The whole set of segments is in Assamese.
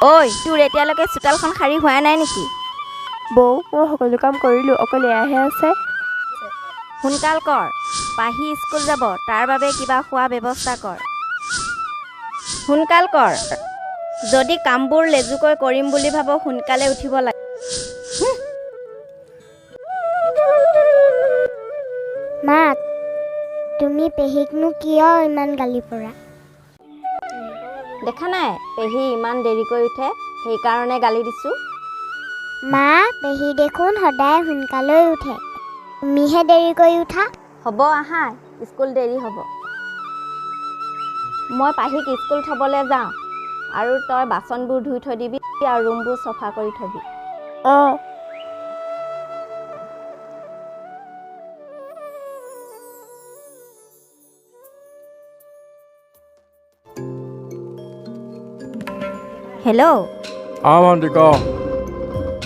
ঐ তোৰ এতিয়ালৈকে চোতালখন সাৰি হোৱা নাই নেকি? বৌ মই সকলো কাম কৰিলোঁ, অকল এয়াহে আছে। সোনকাল কৰ, পাহি স্কুল যাব, তাৰ বাবে কিবা খোৱা ব্যৱস্থা কৰ। সোনকাল কৰ, যদি কামবোৰ লেজুকৈ কৰিম বুলি ভাব সোনকালে উঠিব লাগে। মা, তুমি পেহীকনো কিয় ইমান গালি পৰা? দেখা নাই পেহী ইমান দেৰিকৈ উঠে, সেইকাৰণে গালি দিছোঁ। মা, পেহী দেখোন সদায় সোনকালে উঠে, তুমিহে দেৰিকৈ উঠা। হ'ব আহা, স্কুল দেৰি হ'ব। মই পাহিক স্কুল থ'বলৈ যাওঁ, আৰু তই বাচনবোৰ ধুই থৈ দিবি আৰু ৰুমবোৰ চফা কৰি থবি। অঁ। হেল্ল'। অঁ ভণ্টি ক।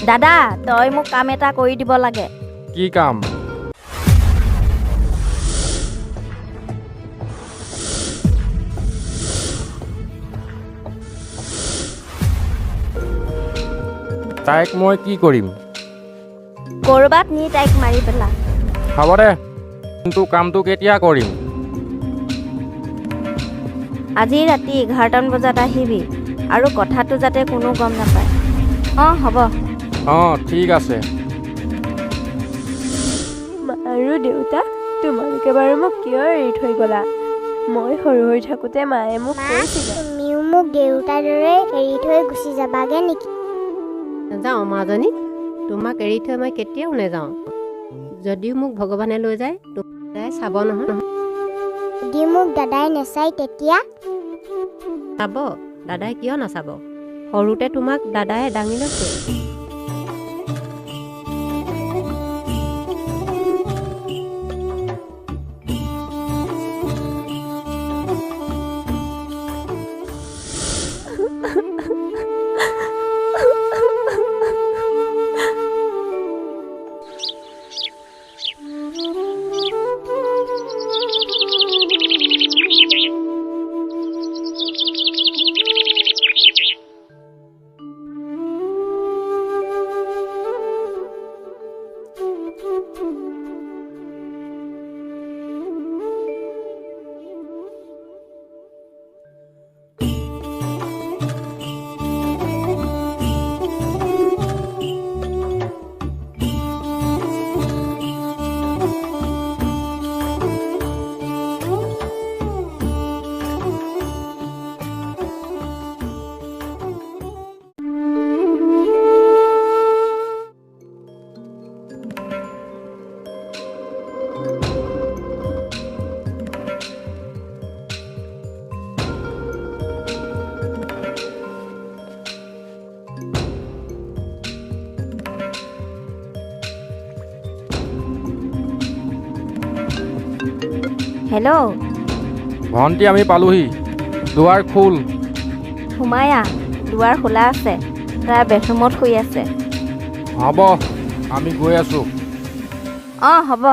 দাদা, তই মোক কাম এটা কৰি দিব লাগে। কি কাম? তাইক মই কি কৰিম? ক'ৰবাত নি তাইক মাৰি পেলা। হ'ব দে, কিন্তু কামটো কেতিয়া কৰিম? আজি ৰাতি 11মান বজাত আহিবি, আৰু কথাটো যাতে কোনো গম নাপায়। অঁ হ'ব। অঁ ঠিক আছে। মা আৰু দেউতা, তোমালোকে বাৰু মোক কিয় এৰি থৈ গ'লা? মই সৰু হৈ থাকোঁতে মায়ে মোক কৈছিলে। তুমিও মোক দেউতাৰ দৰে এৰি থৈ গুচি যাবাগে নেকি? নাযাওঁ মাজনী, তোমাক এৰি থৈ মই কেতিয়াও নাযাওঁ। যদিও মোক ভগৱানে লৈ যায়, তোমাক চাব নহয়। যদি মোক দাদাই নেচাই তেতিয়া? চাব, দাদাই কিয় নাচাব? সৰুতে তোমাক দাদাই দাঙি লৈছে। হেল্ল'। ভণ্টি আমি পালোহি, দুৱাৰ খোল। সোমাই আহ, দুৱাৰ খোলা আছে, তাৰ বেডৰুমত শুই আছে। হ'ব, আমি গৈ আছোঁ। অঁ হ'ব।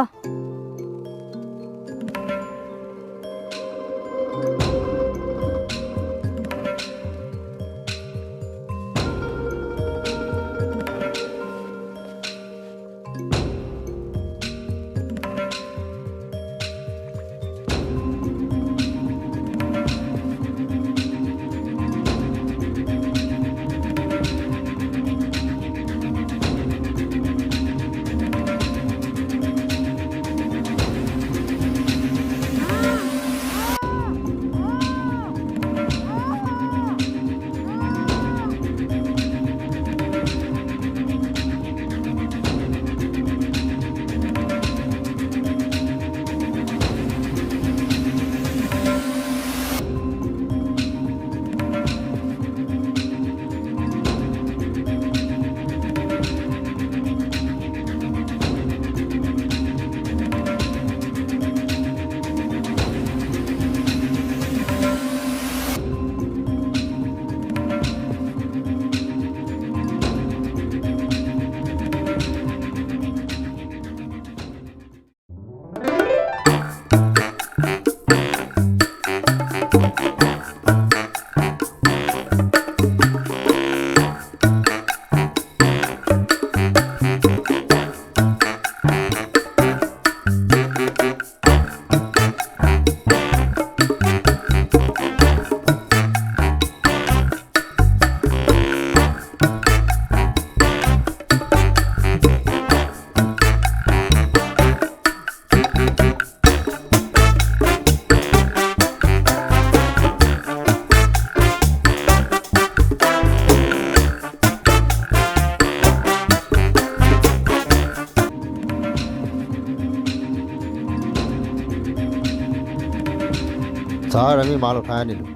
ছাৰ আমি মাল উঠাই আনিলোঁ।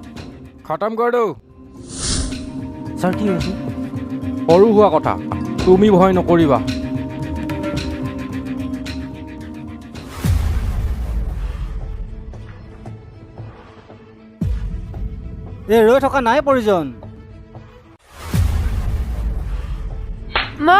খতম কৰি দিওঁ। ছাৰ কি হৈছে? সৰু হোৱা কথা, তুমি ভয় নকৰিবা। এই ৰৈ থকা নাই প্ৰয়োজন। মা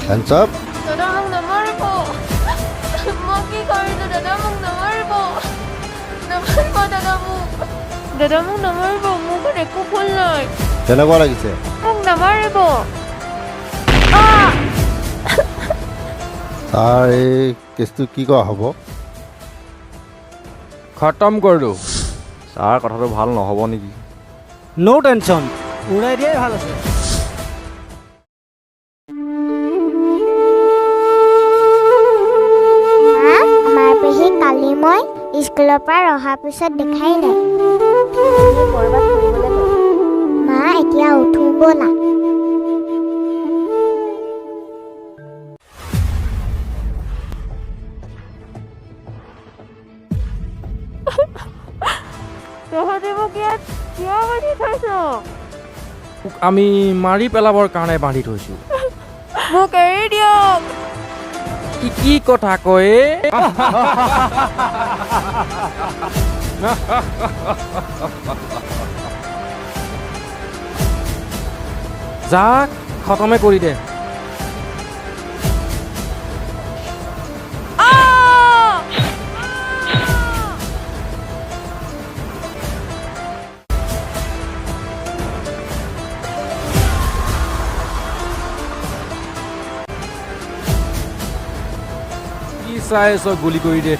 হেণ্ডছ আপ। দাদা মোক নামাৰিব। মই কি কৰিলোঁ? দাদা মোক নামাৰিব। নামাৰিব দাদা মোক। দাদা মোক নামাৰিব। মোৰ ঘৰত একো ভুল নাই। কেনেকুৱা লাগিছে? মোক নামাৰিব। ছাৰ এই কেছটো কি কৰা হ'ব? খতম কৰি দিওঁ। ছাৰ কথাটো ভাল নহ'ব নেকি? ন' টেনশ্যন, উৰাই দিয়াই ভাল আছে। মা, আমাৰ পেহী কালি মই স্কুলৰ পৰা অহাৰ পিছত দেখাই নাই। ক'ৰবাত ফুৰিবলৈ গ'ল। মা এতিয়া উঠো ব'লা। তহঁতে মোক ইয়াত কিয় বান্ধি থৈছ? তোক আমি মাৰি পেলাবৰ কাৰণে বান্ধি থৈছোঁ। মোক এৰি দিয়ক। কি কথা কয়? যাক খতমে কৰি দে। কি চাই আছ? গুলি কৰি দে।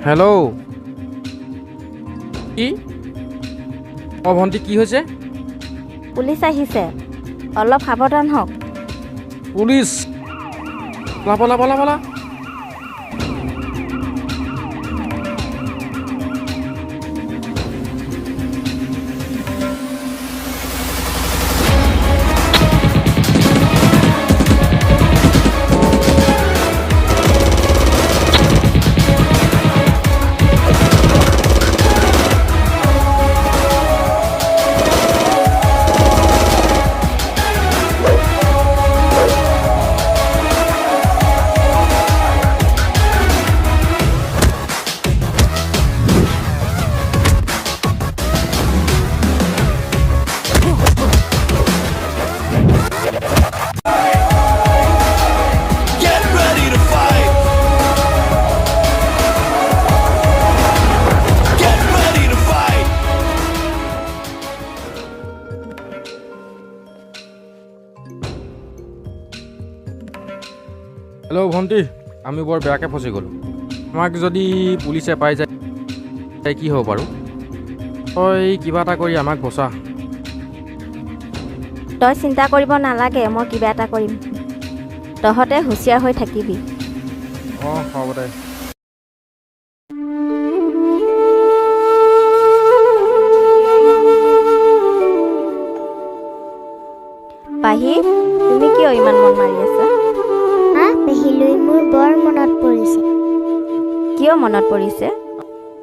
হেল্ল' কি? অঁ ভণ্টি কি হৈছে? পুলিচ আহিছে, অলপ সাৱধান হওক। পুলিচ? বলা বলা বলা। হেল্ল' ভণ্টি, আমি বৰ বেয়াকৈ ফচি গ'লোঁ। আমাক যদি পুলিচে পাই যায় কি হ'ব বাৰু? তই কিবা এটা কৰি আমাক বচা। তই চিন্তা কৰিব নালাগে, মই কিবা এটা কৰিম। তহঁতে হুঁচিয়াৰ হৈ থাকিবি। অঁ হ'ব দে। কিয় মনত পৰিছে?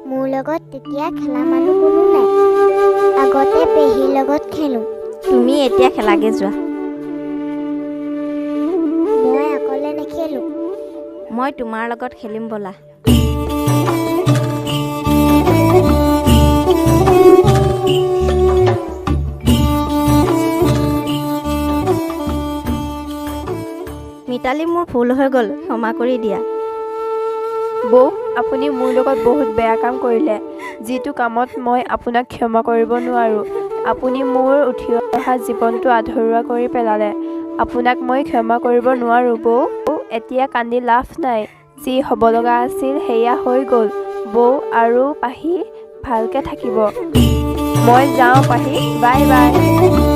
মোৰ লগত তেতিয়া খেলা মানুহ কোনো নাই। আগতে পেহীৰ লগত খেলোঁ। তুমি এতিয়া খেলাগে যোৱা। মই অকলে নেখেলোঁ। মই তোমাৰ লগত খেলিম ব'লা। মিতালী, মোৰ ভুল হৈ গ'ল, ক্ষমা কৰি দিয়া। বৌ, আপুনি মোৰ লগত বহুত বেয়া কাম কৰিলে, যিটো কামত মই আপোনাক ক্ষমা কৰিব নোৱাৰোঁ। আপুনি মোৰ উঠি অহা জীৱনটো আধৰুৱা কৰি পেলালে। আপোনাক মই ক্ষমা কৰিব নোৱাৰোঁ বৌ। এতিয়া কান্দি লাভ নাই। যি হ'ব লগা আছিল সেয়া হৈ গ'ল। বৌ আৰু পাহি ভালকৈ থাকিব। মই যাওঁ পাহি, বাই বাই।